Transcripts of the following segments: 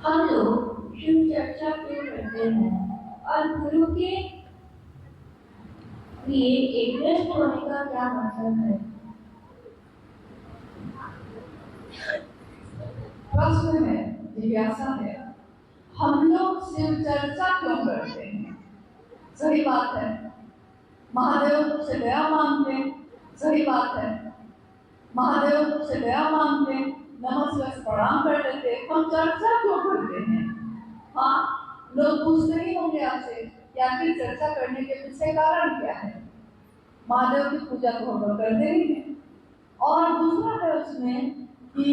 हम लोग शिव चर्चा क्यों करते हैं और गुरु के लिए एक व्यस्त होने का क्या मतलब है? प्रश्न है, जिज्ञासा है। हम लोग शिव चर्चा क्यों करते हैं? सही बात है, महादेव से दया मांगते हैं। सही बात है, महादेव से दया मांगते हैं, नमस्कार से प्रणाम कर लेते हैं। हम चर्चा क्यों करते हैं? हाँ, लोग पूछते ही होंगे आपसे कि आखिर चर्चा करने के पीछे कारण क्या है? महादेव की पूजा तो हम लोग करते ही हैं। और दूसरा है उसमें कि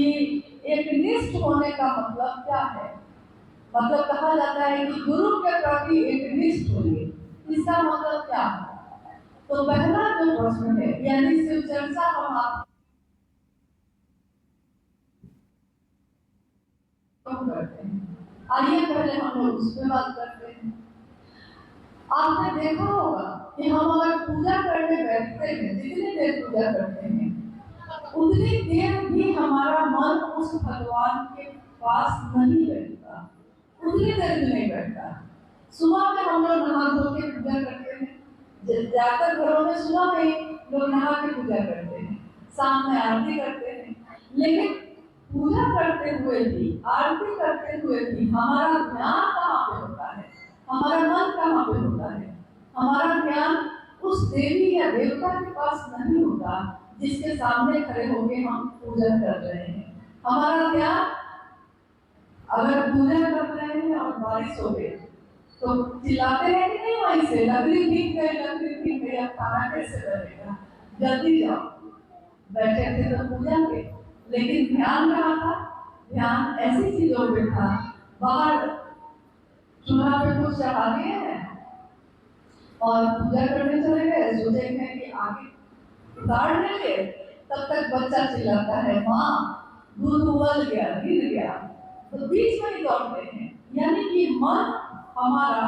एक निष्ठ होने का मतलब क्या है? मतलब कहा जाता है कि गुरु के प्रति एक निष्ठ होइए। इसका मतलब क्या है? तो पहला जो प्रश्न है, यानी शिव चर्चा हम आप करते हैं, आइए पहले हम लोग उस पर बात करते हैं। आपने देखा होगा कि हम अगर पूजा करने बैठते हैं, जितनी देर पूजा करते हैं उतनी देर भी हमारा मन उस भगवान के पास नहीं बैठता, उतनी देर भी नहीं बैठता। सुबह में हम लोग नहा धो के पूजा करते हैं, ज्यादातर घरों में सुबह में लोग नहा के पूजा करते हैं, शाम में आरती करते हैं। लेकिन पूजा करते हुए भी, आरती करते हुए भी हमारा ध्यान कहाँ पे होता है? हमारा मन कहाँ पे होता है? हमारा ध्यान उस देवी या देवता के पास नहीं होता जिसके सामने खड़े होके हम पूजा कर रहे हैं। हमारा ध्यान, अगर पूजा कर रहे हैं और बारिश हो गई तो चिल्लाते हैं कि नहीं, वहीं से लकड़ी भीग गई, लकड़ी भीग गई, अब खाना कैसे बनेगा, जल्दी जाओ। बैठे थे तो पूजा के, लेकिन ध्यान कहाँ था? ध्यान ऐसी चीजों पे था। बाहर चूल्हा पे कुछ चढ़ा दिए हैं और पूजा करने चले गए, सोचे हैं कि आगे उतार लेंगे, तब तक बच्चा चिल्लाता है, माँ दूध उबल गया, गिर गया, तो बीच में ही दौड़ते हैं। यानी कि मन हमारा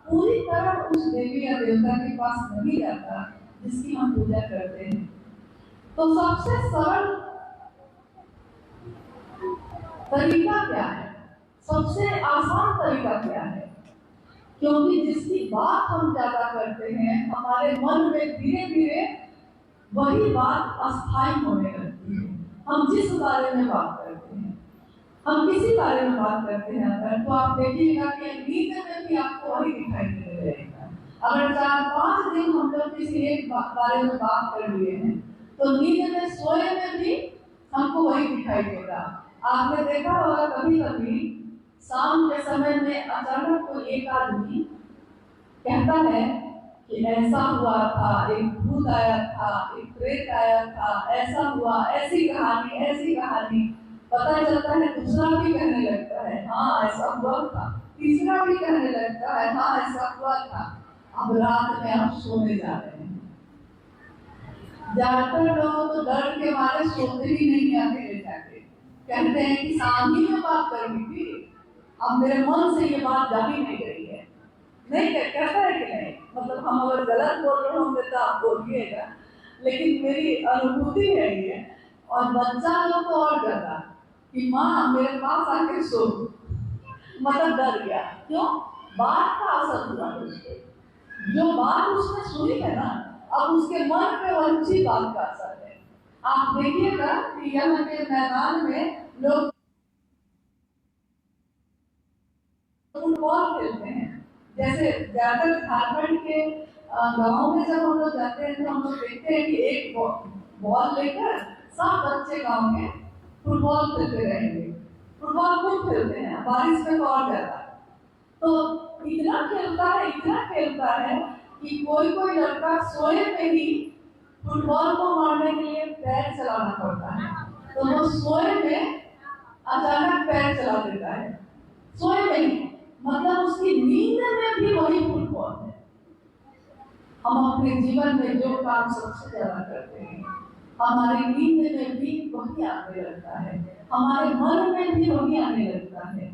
पूरी तरह उस देवी या देवता के पास नहीं जाता जिसकी हम पूजा करते हैं। तो सबसे सरल तरीका क्या है? सबसे आसान तरीका क्या है? क्योंकि जिसकी बात हम ज्यादा करते हैं, हमारे मन में धीरे धीरे वही बात अस्थायी होने लगती है। हम जिस बारे में बात करते हैं, हम किसी बारे में बात करते हैं अगर, तो आप देखिएगा कि नींद में भी आपको वही दिखाई देने लगेगा। अगर 4-5 दिन हम लोग किसी एक बारे में बात कर लिए हैं, तो नींद में सोए में भी हमको वही दिखाई देगा। आपने देखा होगा कभी कभी शाम के समय में अचानक कोई एक आदमी कहता है कि ऐसा हुआ था, एक भूत आया था, एक प्रेत आया था, ऐसा हुआ, ऐसी कहानी। पता चलता है दूसरा भी कहने लगता है, हाँ ऐसा हुआ था। तीसरा भी कहने लगता है, हाँ ऐसा हुआ था। अब रात में आप सोने जा रहे हैं। ज्यादातर लोग तो डर के मारे सोते ही नहीं अकेले जाके, कहते हैं कि शादी में बात करनी थी, अब मेरे मन से ये बात जा ही नहीं रही है। नहीं कहता है कि नहीं, मतलब हम अगर गलत बोल रहे होंगे तो आप बोलिएगा, लेकिन मेरी अनुभूति है ये। और बच्चा लोग तो और ज्यादा कि माँ मेरे पास आके सो, मतलब डर गया। क्यों? बात का असर हुआ उसको, जो बात उसने सुनी है ना, अब उसके मन पे वही बात का असर है। आप देखिएगा कि यहाँ के मैदान में लोग फुटबॉल खेलते हैं। जैसे ज्यादातर झारखंड के गाँव में जब हम लोग जाते हैं तो हम लोग देखते हैं कि एक बॉल लेकर सब बच्चे गाँव में फुटबॉल खेलते रहेंगे। फुटबॉल खूब खेलते हैं, बारिश में तो और ज्यादा। तो इतना खेलता है कि कोई कोई लड़का सोए में ही फुटबॉल को मारने के लिए पैर चलाना पड़ता है। तो वो सोए में अचानक पैर चला देता है, सोए में ही, मतलब उसकी नींद में भी वही फुटबॉल है। हम अपने जीवन में जो काम सबसे ज्यादा करते हैं, हमारे नींद में भी वही आने लगता है, हमारे मन में भी वही आने लगता है।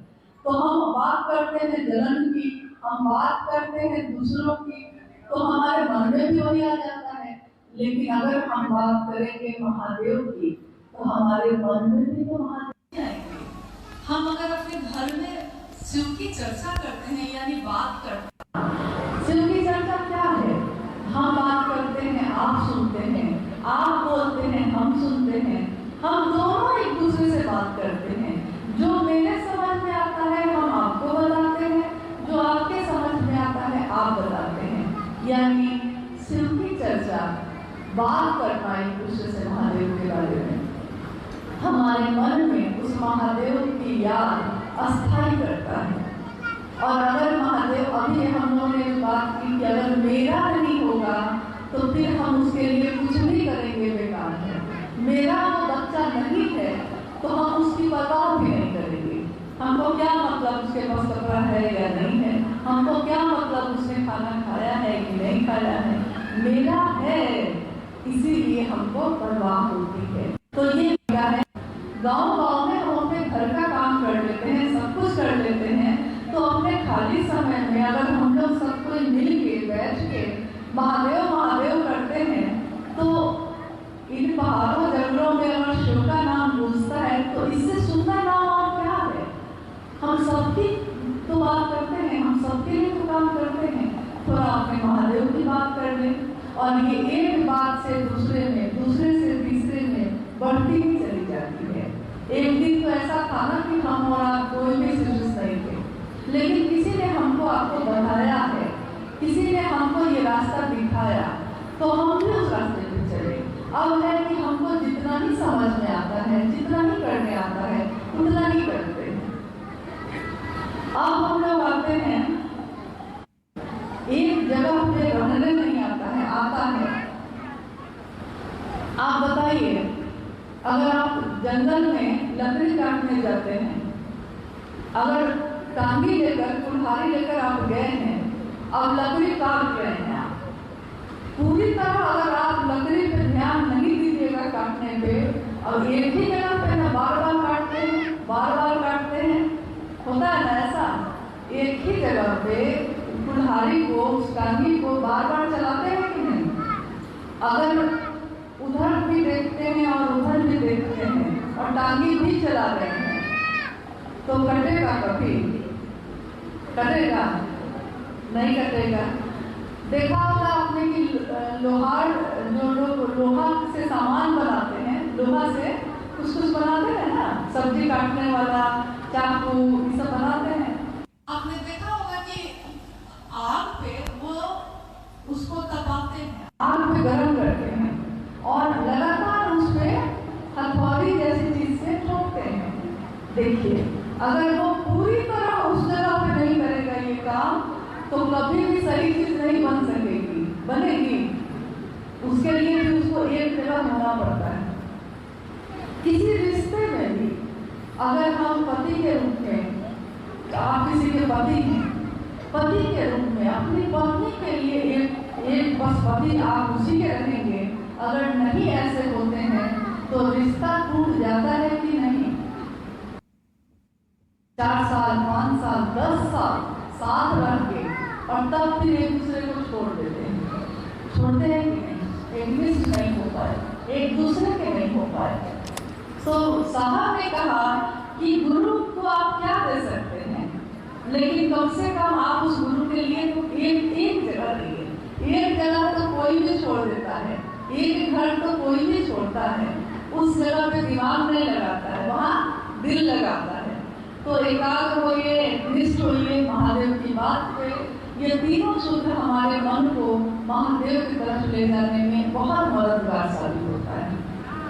तो हम बात करते हैं जलन की, हम बात करते हैं दूसरों की, तो हमारे मन में भी वही आ जाता है। लेकिन अगर हम बात करेंगे महादेव की, तो हमारे मन में भी तो महादेव आएंगे। हम अगर अपने घर में शिव की चर्चा करते हैं, यानी बात करते हैं। शिव की चर्चा क्या है? हम बात करते हैं, आप सुनते हैं, आप बोलते हैं, हम सुनते हैं, हम दोनों एक दूसरे से बात करते हैं। जो मेरे समझ में आता है हम आपको बताते हैं, जो आपके समझ में आता है आप बताते हैं। यानी शिव की चर्चा, बात करना एक दूसरे से महादेव के बारे में, हमारे मन में उस महादेव की याद अस्थायी करता है। और अगर महादेव, अभी हम लोगों ने बात की कि अगर मेरा नहीं होगा तो फिर हम उसके लिए कुछ भी करेंगे बेकार है। मेरा वो बच्चा नहीं है तो हम उसकी परवाह भी नहीं करेंगे। हमको क्या मतलब उसके पास कपड़ा है या नहीं है, हमको क्या मतलब उसने खाना खाया है कि नहीं खाया है। मेरा है, इसीलिए हमको परवाह होती है। तो ये क्या है, गाँव में हम अपने घर का काम कर लेते हैं, सब कुछ कर लेते हैं, तो अपने खाली समय में अगर हम लोग सब कोई मिल के बैठ के महादेव महादेव करते हैं तो इन पहाड़ों जंगलों में अगर शिव का नाम गूंजता है तो इससे सुंदर नाम और क्या है। हम सबकी तो बात करते हैं, हम सबके लिए तो काम करते हैं, थोड़ा अपने महादेव की बात कर लें और ये एक बात से दूसरे में, दूसरे से तीसरे में बढ़ती ही चली जाती है। एक दिन तो ऐसा था ना कि हम और आप कोई भी सुरक्षित नहीं थे, लेकिन किसी ने हमको आपको बताया है, किसी ने हमको ये रास्ता दिखाया तो हम भी उस रास्ते पे चले। अब है कि हमको जितना ही समझ में आता है, जितना ही करने आता है, उतना ही करते हैं। अब हम लोग आते हैं, एक जगह पे रहने नहीं आता है, आता है। आप बताइए, अगर आप जंगल में लकड़ी काटने जाते हैं, अगर टांगी लेकर, कुल्हाड़ी लेकर आप गए हैं, अब लकड़ी काट रहे हैं आप, पूरी तरह अगर आप लकड़ी पे ध्यान नहीं दीजिएगा काटने पे, और एक ही जगह पे ना बार बार काटते हैं, बार बार काटते हैं, होता है ना ऐसा, एक ही जगह पे कुल्हाड़ी को, उस टांगी को बार बार चलाते हैं कि नहीं। अगर उधर भी देखते हैं और उधर भी देखते हैं और टांगी भी चला रहे हैं तो कटेगा कभी? कटेगा? नहीं कटेगा। देखा होगा आपने कि लोहार, जो लोग लोहा से सामान बनाते हैं, लोहा से कुछ कुछ बनाते हैं ना, सब्जी काटने वाला चाकू, ये सब बनाते हैं। आपने देखा होगा कि आग पे वो उसको तपाते हैं, आग पे गरम करते हैं और लगातार उस पे हथौड़ी जैसी चीज से ठोकते हैं। देखिए, अगर वो पूरी तरह उस जगह पे नहीं करेगा ये काम तो कभी भी सही चीज नहीं बन सकेगी, बनेगी। उसके लिए भी उसको एक जगह होना पड़ता है। किसी रिश्ते में भी अगर हम पति के रूप में, आप किसी के पति हैं, पति के रूप में अपनी पत्नी के लिए एक बस पति आप उसी के रहेंगे, अगर नहीं ऐसे होते हैं तो रिश्ता टूट जाता है कि नहीं। 4 साल, 5 साल, 10 साल साथ रह के और तब फिर एक दूसरे को छोड़ देते हैं। छोड़ते हैं कि नहीं, एडजस्ट नहीं हो पाए, एक दूसरे के नहीं हो पाए। तो साहब ने कहा कि गुरु को आप क्या दे सकते हैं, लेकिन कम से कम आप उस गुरु के लिए तो एक जगह दिए। एक जगह तो कोई भी छोड़ देता है, एक घर तो कोई भी छोड़ता है, उस जगह पे दिमाग नहीं लगाता है, वहाँ दिल लगाता है। तो एकाग्र होइए, निष्ठ होइए महादेव की बात पे। ये तीनों सूत्र हमारे मन को महादेव की तरफ ले जाने में बहुत मददगार साबित